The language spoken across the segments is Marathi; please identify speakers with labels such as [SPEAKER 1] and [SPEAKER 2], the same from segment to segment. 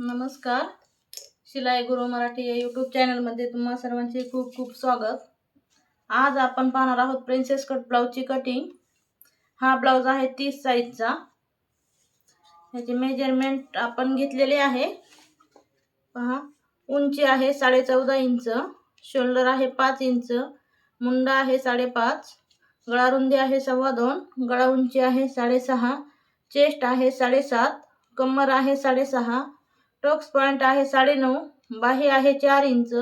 [SPEAKER 1] नमस्कार. शिलाई गुरु मराठी या यूट्यूब चॅनलमध्ये तुम्हा सर्वांचे खूप खूप स्वागत. आज आपण पाहणार आहोत प्रिन्सेस कट ब्लाउजची कटिंग. हा ब्लाउज आहे 30 साईजचा. याचे मेजरमेंट आपण घेतलेले आहे. पहा, उंची आहे 14.5 इंच, शोल्डर आहे 5 इंच, मुंडा आहे 5.5, गळा रुंदी आहे 2.25, गळा उंची आहे 6.5, चेस्ट आहे 7.5, कमर आहे 6.5, टक्स पॉइंट आहे 9.5, बाही आहे 4 इंच,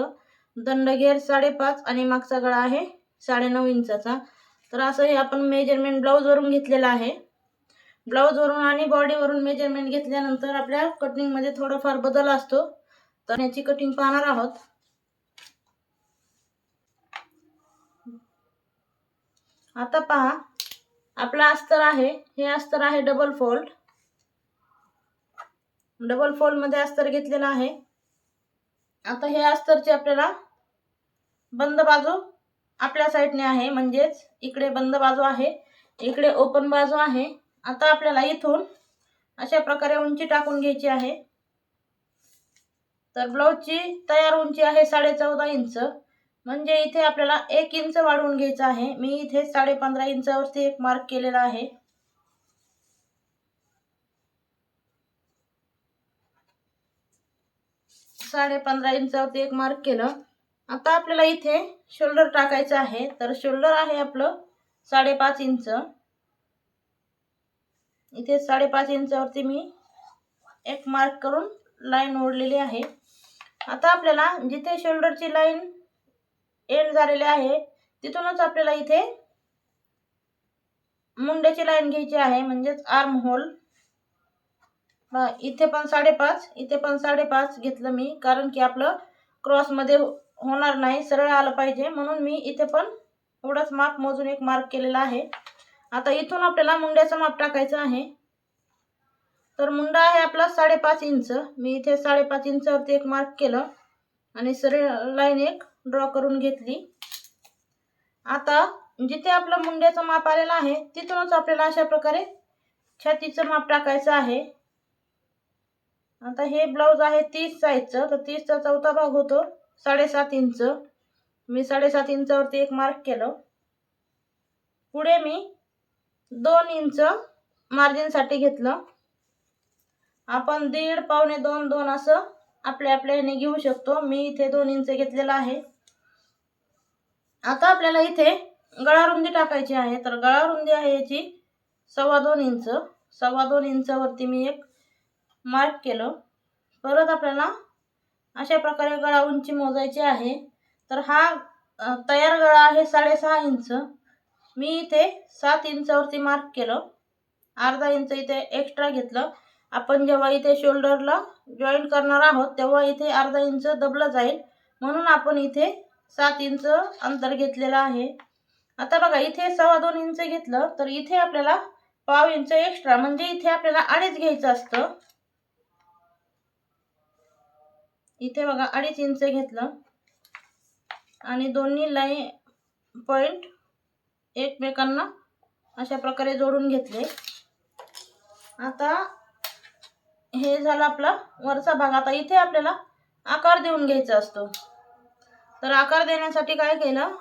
[SPEAKER 1] दंडघेर 5.5 आणि मागचा गळा आहे 9.5 इंचाचा. तर असं हे आपण मेजरमेंट ब्लाउज वरून घेतलेलं आहे. ब्लाउज वरून आणि बॉडी वरून मेजरमेंट घेतल्यानंतर आपल्या कटिंग मध्ये थोडाफार बदल असतो. तर याची कटिंग पाहणार आहोत. आता पहा, आपला अस्तर आहे, हे अस्तर आहे डबल फोल्ड. डबल फोल्ड मध्ये अस्तर घेतलेला आहे. आता हे अस्तरची आपल्याला बंद बाजू आपल्या साइडने आहे, म्हणजेच इकडे बंद बाजू आहे, इकडे ओपन बाजू आहे. आता आपल्याला इथून अशा प्रकारे उंची टाकून घ्यायची आहे. तर ब्लाउजची तयार उंची आहे 14.5 इंच, म्हणजे इथे आपल्याला 1 इंच वाढवून घ्यायचं आहे. मी इथे 15.5 इंचावरती एक मार्क केलेला आहे. साडे 15 इंचावरती एक मार्क केलं. आता आपल्याला इथे शोल्डर टाकायचं आहे. तर शोल्डर आहे आपलं 5.5 इंच. इथे 5.5 इंचावरती मी एक मार्क करून लाईन ओढलेली आहे. आता आपल्याला जिथे शोल्डरची लाईन एंड झालेली आहे तिथूनच आपल्याला इथे मुंड्याची लाईन घ्यायची आहे, म्हणजेच आर्म होल. इथे पण 5.5, इथे पण 5.5 घेतलं मी, कारण की आपलं क्रॉस मध्ये होणार नाही, सरळ आलं पाहिजे, म्हणून मी इथे पण एवढंच माप मोजून एक मार्क केलेला आहे. आता इथून आपल्याला मुंड्याचं माप टाकायचं आहे. तर मुंडा आहे आपला 5.5 इंच. मी इथे 5.5 इंचावरती एक मार्क केलं आणि सरळ लाईन एक ड्रॉ करून घेतली. आता जिथे आपलं मुंड्याचं माप आलेलं आहे तिथूनच आपल्याला अशा प्रकारे छातीचं माप टाकायचं आहे. आता हे ब्लाउज आहे 30 साईजचं, तर 30 चा चौथा भाग होतो 7.5 इंच. मी 7.5 इंचावरती एक मार्क केलं. पुढे मी 2 इंच मार्जिन साठी घेतलं. आपण 1.5, पावणे 2, 2 असं आपल्या आपल्याने घेऊ शकतो. मी इथे 2 इंच घेतलेला आहे. आता आपल्याला इथे गळा रुंदी टाकायची आहे. तर गळा रुंदी आहे याची 2.25 इंच. 2.25 इंचावरती मी एक मार्क केलं. परत आपल्याला अशा प्रकारे गळा उंची मोजायची आहे. तर हा तयार गळा आहे 6.5 इंच. मी इथे 7 इंचावरती मार्क केलं. अर्धा इंच इथे एक्स्ट्रा घेतलं. आपण जेव्हा इथे शोल्डरला जॉईंट करणार आहोत तेव्हा इथे अर्धा इंच दबलं जाईल, म्हणून आपण इथे 7 इंच अंतर घेतलेलं आहे. आता बघा, इथे 2.25 इंच घेतलं, तर इथे आपल्याला पाव इंच एक्स्ट्रा, म्हणजे इथे आपल्याला 2.5 घ्यायचं असतं. इथे बघा 2.5 इंच घेतलं आणि दोन्ही लाईन पॉइंट एकमेकांना अशा प्रकारे जोडून घेतले. आता हे झालं आपला वरचा भाग. आता इथे आपल्याला आकार देऊन घ्यायचा असतो. तर आकार देण्यासाठी काय केलं,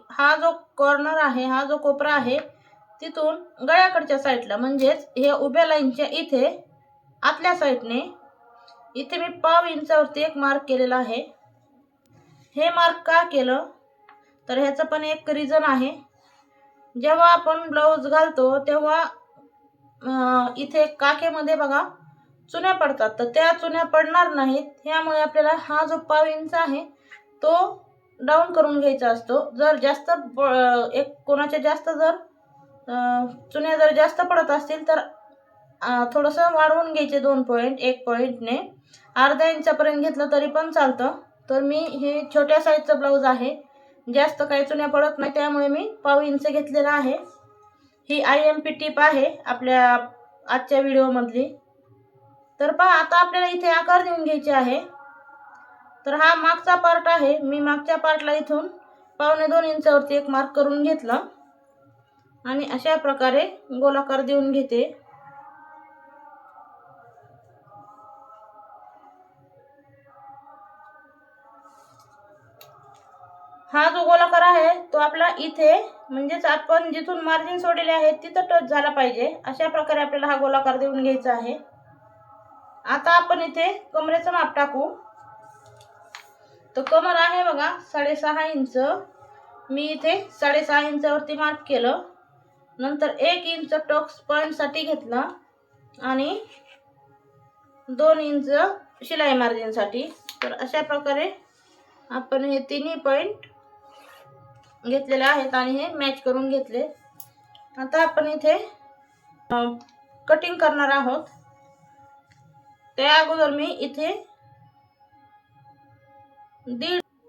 [SPEAKER 1] हा जो कॉर्नर आहे, हा जो कोपरा आहे, तिथून गळ्याकडच्या साईडला, म्हणजेच हे उभ्या लाईनच्या इथे आतल्या साईडने इथे मी पाव इंचावरती एक मार्क केलेला आहे. हे मार्क का केलं, तर ह्याचं पण एक रिझन आहे. जेव्हा आपण ब्लाउज घालतो तेव्हा इथे काखेमध्ये बघा चुन्या पडतात, तर त्या चुन्या पडणार नाहीत यामुळे आपल्याला हा जो पाव इंच आहे तो डाऊन करून घ्यायचा असतो. जर जास्त कोणाच्या जास्त जर चुन्या जर जास्त पडत असतील तर थोडंसं वाढवून घ्यायचे 2 पॉइंट, 1 पॉइंटने. अर्धा इंचापर्यंत घेतलं तरी पण चालतं. तर मी हे छोट्या साईजचं ब्लाउज आहे, जास्त काही चुन्या पडत नाही, त्यामुळे मी पाव इंच घेतलेला आहे. ही IMP टिप आहे आपल्या आजच्या व्हिडिओमधली. तर पहा, आता आपल्याला इथे आकार देऊन घ्यायचे आहे. तर हा मागचा पार्ट आहे. मी मागच्या पार्टला इथून 2.25 इंचावरती एक मार्क करून घेतला आणि अशा प्रकारे गोलाकार देऊन घेते. हा जो गोलाकार आहे तो आपला इथे म्हणजेच आपण जिथून मार्जिन सोडलेले आहे तिथं टच झाला पाहिजे, अशा प्रकारे आपल्याला हा गोलाकार देऊन घ्यायचा आहे. आता आपण इथे कमरेचं माप टाकू. तर कमर आहे बघा 6.5 इंच. मी इथे 6.5 इंचावरती मार्क केलं. नंतर 1 इंच टक्स पॉइंट साठी घेतला आणि 2 इंच शिलाई मार्जिन साठी. तर अशा प्रकारे आपण हे तिन्ही पॉइंट घेतलेले आहेत आणि हे मॅच करून घेतले. आता आपण इथे कटिंग करणार आहोत. त्या अगोदर मी इथे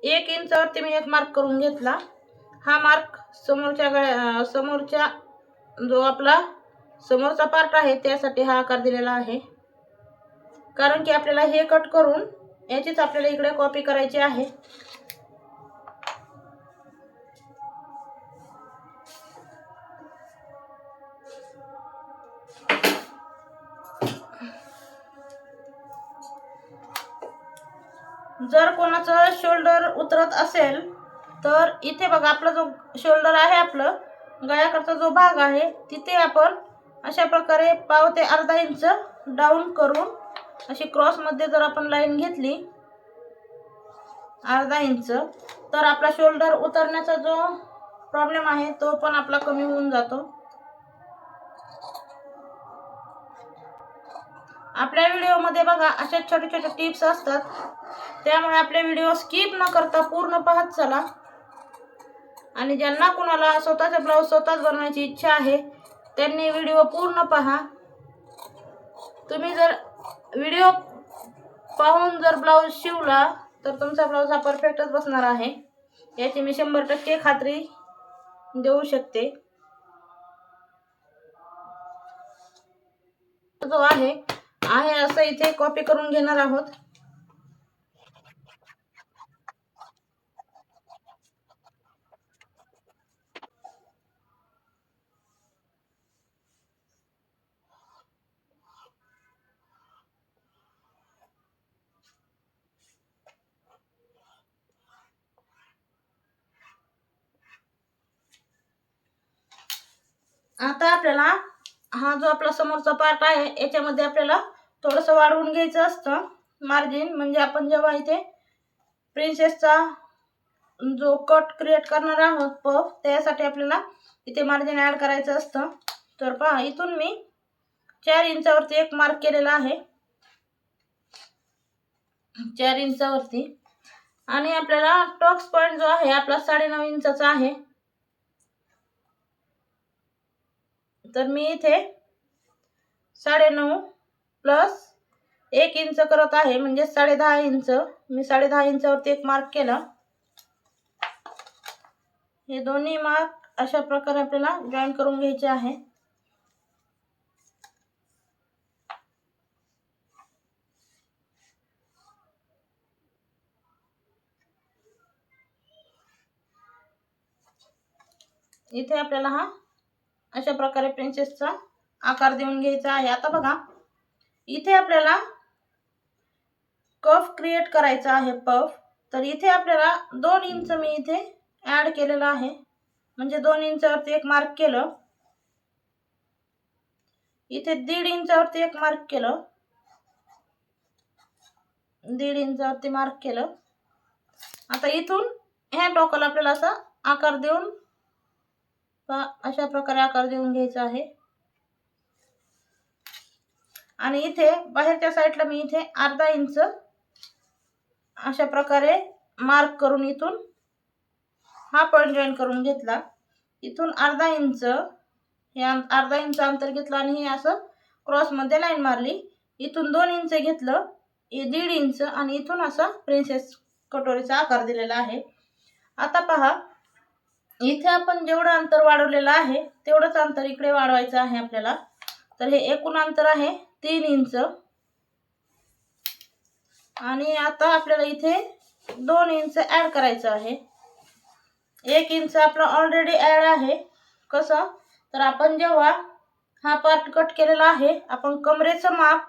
[SPEAKER 1] 1 इंचावरती मी एक मार्क करून घेतला. हा मार्क समोरच्या जो आपला समोरचा पार्ट आहे त्यासाठी हा आकार दिलेला आहे, कारण की आपल्याला हे कट करून याचीच आपल्याला इकडे कॉपी करायची आहे. जर कोणाचं शोल्डर उतरत असेल तर इथे बघा आपला जो शोल्डर आहे, आपलं गळ्याकडचा जो भाग आहे तिथे आपण अशा प्रकारे पाव ते अर्धा इंच डाऊन करून अशी क्रॉस मध्ये जर आपण लाईन घेतली अर्धा इंच, तर आपला शोल्डर उतरण्याचा जो प्रॉब्लेम आहे तो पण आपला कमी होऊन जातो. आपल्या व्हिडिओमध्ये बघा अशा छोटे छोटे टिप्स असतात, त्यामुळे आपले व्हिडिओ स्किप न करता पूर्ण पाहत चला. आणि ज्यांना कुणाला स्वतःचा ब्लाऊज स्वतःच बनवायची इच्छा आहे त्यांनी व्हिडिओ पूर्ण पहा. तुम्ही जर व्हिडिओ पाहून जर ब्लाऊज शिवला तर तुमचा ब्लाऊज हा परफेक्टच बसणार आहे, याची मी 100% खात्री देऊ शकते. जो आहे असं इथे कॉपी करून घेणार आहोत. आता आपल्याला हा जो आपला समोरचा पार्ट आहे याच्यामध्ये आपल्याला थोडंसं वाढवून घ्यायचं असतं मार्जिन, म्हणजे आपण जेव्हा इथे प्रिन्सेसचा जो कट क्रिएट करणार आहोत पफ, त्यासाठी आपल्याला इथे मार्जिन ऍड करायचं असतं. तर पहा इथून मी 4 इंचावरती एक मार्क केलेला आहे, 4 इंचावरती. आणि आपल्याला टक्स पॉइंट जो आहे आपला 9.5 इंचाचा आहे. तर मी इथे 9.5 प्लस 1 इंच करत आहे, म्हणजे 10.5 इंच. मी 10.5 इंचावरती एक मार्क केला. हे दोन्ही मार्क अशा प्रकारे आपल्याला जॉईन करून घ्यायचे आहे. इथे आपल्याला हा अशा प्रकारे प्रिन्सेसचा आकार देऊन घ्यायचा आहे. आता बघा इथे आपल्याला कफ क्रिएट करायचा आहे पफ. तर इथे आपल्याला 2 इंच मी इथे ऍड केलेला आहे, म्हणजे 2 इंचावरती एक मार्क केलं. इथे 1.5 इंचावरती एक मार्क केलं, 1.5 इंचावरती मार्क केलं. आता इथून ह्या टोकाला आपल्याला असा आकार देऊन अशा प्रकारे आकार देऊन घ्यायचा आहे. आणि इथे बाहेरच्या साईडला मी इथे अर्धा इंच अशा प्रकारे मार्क करून इथून हा पॉइंट जॉईन करून घेतला. इथून अर्धा इंच हे अर्धा इंच अंतर घेतलं आणि हे असं क्रॉस मध्ये लाईन मारली. इथून 2 इंच घेतलं, हे 1.5 इंच आणि इथून असा प्रिन्सेस कटोरीचा आकार दिलेला आहे. आता पहा इथे आपण जेवढं अंतर वाढवलेलं आहे तेवढंच अंतर इकडे वाढवायचं आहे आपल्याला. तर हे एकूण अंतर आहे 3 इंच. आणि आता आपल्याला इथे 2 इंच ऍड करायचं आहे. 1 इंच आपला ऑलरेडी ऍड आहे. कसं तर आपण जेव्हा हा पार्ट कट केलेला आहे आपण कमरेचं माप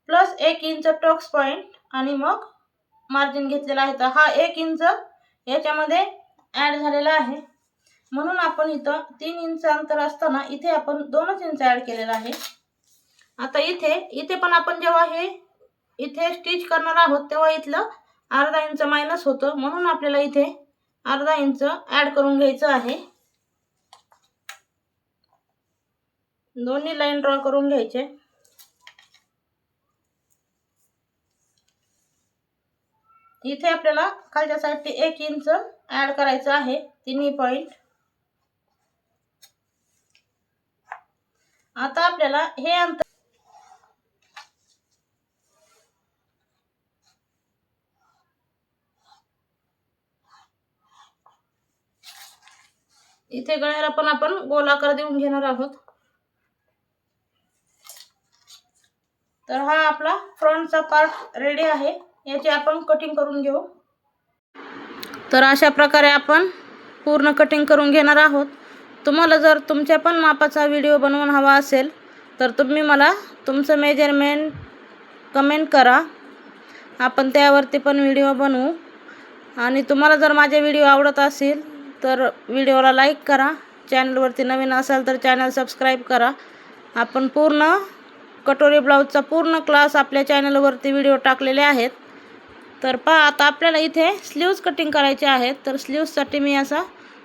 [SPEAKER 1] प्लस 1 इंच टक्स पॉइंट आणि मग मार्जिन घेतलेला आहे. तर हा 1 इंच याच्यामध्ये ॲड झालेला आहे, म्हणून आपण इथं 3 इंच अंतर असताना इथे आपण 2च इंच ॲड केलेला आहे. आता इथे पण आपण जेव्हा हे इथे स्टिच करणार आहोत तेव्हा इथलं अर्धा इंच मायनस होतं, म्हणून आपल्याला इथे अर्धा इंच ॲड करून घ्यायचं आहे. दोन्ही लाईन ड्रॉ करून घ्यायचे. इथे आपल्याला खालच्या साईडने 1 इंच ॲड करायचं आहे, तिन्ही पॉइंट. आता आपल्याला हे अंतर इथे गळ्याला पण आपण गोलाकार देऊन घेणार आहोत. तर हा आपला फ्रंटचा पार्ट रेडी आहे, याची आपण कटिंग करून घेऊ. तर अशा प्रकारे आपण पूर्ण कटिंग करून घेणार आहोत. तुम्हाला जर तुमच्या पण मापाचा व्हिडिओ बनवून हवा असेल तर तुम्ही मला तुमचं मेजरमेंट कमेंट करा, आपण त्यावरती पण व्हिडिओ बनवू. आणि तुम्हाला जर माझे व्हिडिओ आवडत असेल तर व्हिडिओला लाईक करा, चॅनलवरती नवीन असाल तर चॅनल सबस्क्राईब करा. आपण पूर्ण कटोरी ब्लाऊजचा पूर्ण क्लास आपल्या चॅनलवरती व्हिडिओ टाकलेले आहेत. तर पहा, आता आपल्याला इथे स्लीव्ज कटिंग करायचे आहेत. तर स्लीव्जसाठी मी असा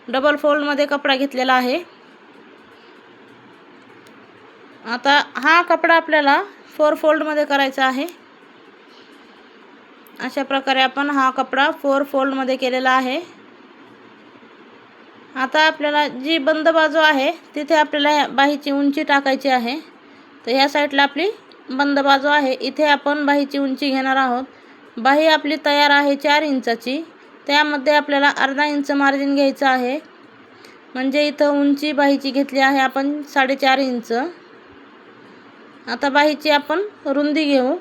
[SPEAKER 1] डबल फोल्डमध्ये कपडा घेतलेला आहे. आता हा कपडा आपल्याला 4 फोल्डमध्ये करायचा आहे. अशा प्रकारे आपण हा कपडा 4 फोल्डमध्ये केलेला आहे. आता आपल्याला जी बंद बाजू आहे तिथे आपल्याला बाहीची उंची टाकायची आहे. तर ह्या साईडला आपली बंद बाजू आहे, इथे आपण बाहीची उंची घेणार आहोत. बाही आपली तयार आहे 4 इंचाची, त्यामध्ये आपल्याला अर्धा इंच मार्जिन घ्यायचं आहे. म्हणजे इथं उंची बाहीची घेतली आहे आपण 4.5 इंच. आता बाहीची आपण रुंदी घेऊ.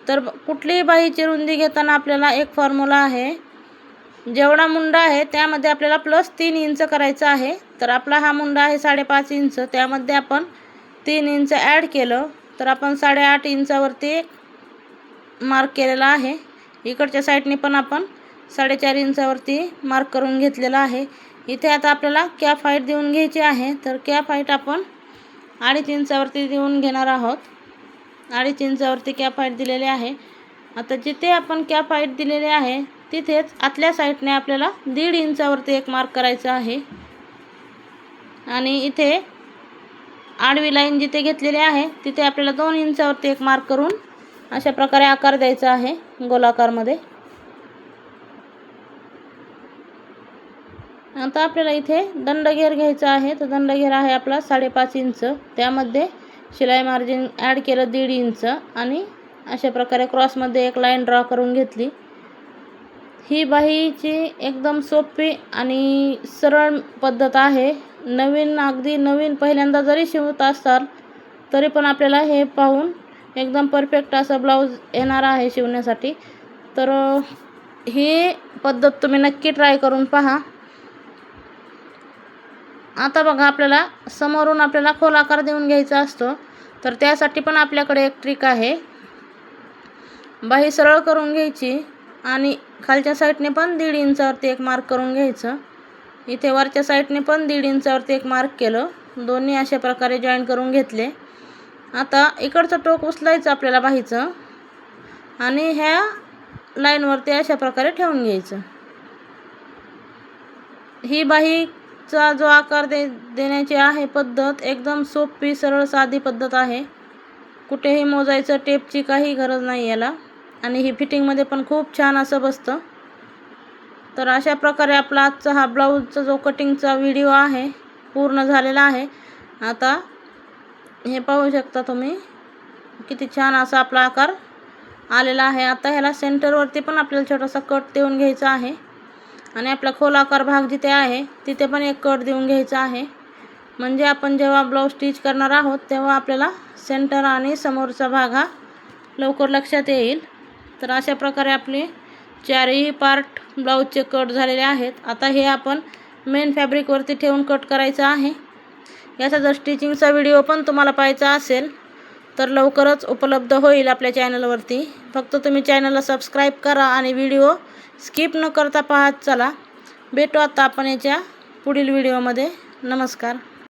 [SPEAKER 1] तर कुठलीही बाहीची रुंदी घेताना आपल्याला एक फॉर्म्युला आहे, जेवढा मुंडा आहे त्यामध्ये आपल्याला +3 इंच करायचं आहे. तर आपला हा मुंडा आहे 5.5 इंच, त्यामध्ये आपण 3 इंच ॲड केलं तर आपण 8.5 इंचावरती मार्क केलेला आहे. इकडच्या साईडने पण आपण 4.5 इंचावरती मार्क करून घेतलेला आहे. इथे आता आपल्याला कॅप हाईट देऊन घ्यायची आहे. तर कॅप हाईट आपण 2.5 इंचावरती देऊन घेणार आहोत. 2.5 इंचावरती कॅप हाईट दिलेली आहे. आता जिथे आपण कॅप हाईट दिलेली आहे तिथेच आतल्या साईडने आपल्याला 1.5 इंचावरती एक मार्क करायचा आहे. आणि इथे आडवी लाईन जिथे घेतलेली आहे तिथे आपल्याला 2 इंचावरती एक मार्क करून अशा प्रकारे आकार द्यायचा आहे गोलाकारमध्ये. आता आपल्याला इथे दंडघेर घ्यायचा आहे. तर दंडघेर आहे आपला 5.5 इंच, त्यामध्ये शिलाई मार्जिन ॲड केलं 1.5 इंच आणि अशा प्रकारे क्रॉसमध्ये एक लाईन ड्रॉ करून घेतली. ही बाहीची एकदम सोपी आणि सरळ पद्धत आहे. अगदी नवीन पहिल्यांदा जरी शिवत असाल तरी पण आपल्याला हे पाहून एकदम परफेक्ट असा ब्लाऊज येणार आहे शिवण्यासाठी. तर ही पद्धत तुम्ही नक्की ट्राय करून पहा. आता बघा, आपल्याला समोरून आपल्याला खोल आकार देऊन घ्यायचा असतो. तर त्यासाठी पण आपल्याकडे एक ट्रिक आहे. बाही सरळ करून घ्यायची आणि खालच्या साईडने पण 1.5 इंचावरती एक मार्क करून घ्यायचं. इथे वरच्या साईडने पण 1.5 इंचावरती एक मार्क केलं. दोन्ही अशा प्रकारे जॉईन करून घेतले. आता इकडचं टोक उचलायचं आपल्याला बाहीचं आणि ह्या लाईनवरती अशा प्रकारे ठेवून घ्यायचं. ही बाहीचा जो आकार देण्याची आहे पद्धत एकदम सोपी, सरळ, साधी पद्धत आहे. कुठेही मोजायचं, टेपची काही गरज नाही याला. आणि ही फिटिंगमध्ये पण खूप छान असं बसतं. तर अशा प्रकारे आपला आजचा हा ब्लाऊजचा जो कटिंगचा व्हिडिओ आहे पूर्ण झालेला आहे. आता हे पाहू शकता तुम्ही किती छान असा आपला आकार आलेला आहे. आता ह्याला सेंटरवरती पण आपल्याला छोटासा कट देऊन घ्यायचा आहे आणि आपला खोल आकार भाग जिथे आहे तिथे पण एक कट देऊन घ्यायचा आहे. म्हणजे आपण जेव्हा ब्लाऊज स्टिच करणार आहोत तेव्हा आपल्याला सेंटर आणि समोरचा भाग हा लवकर लक्षात येईल. तर अशा प्रकारे आपले 4ही पार्ट ब्लाऊजचे कट झालेले आहेत. आता हे आपण मेन फॅब्रिकवरती ठेवून कट करायचं आहे. याचा जर स्टिचिंगचा व्हिडिओ पण तुम्हाला पाहायचा असेल तर लवकरच उपलब्ध होईल आपल्या चॅनलवरती. फक्त तुम्ही चॅनलला सबस्क्राईब करा आणि व्हिडिओ स्किप न करता पाहत चला. भेटू आता आपण याच्या पुढील व्हिडिओमध्ये. नमस्कार.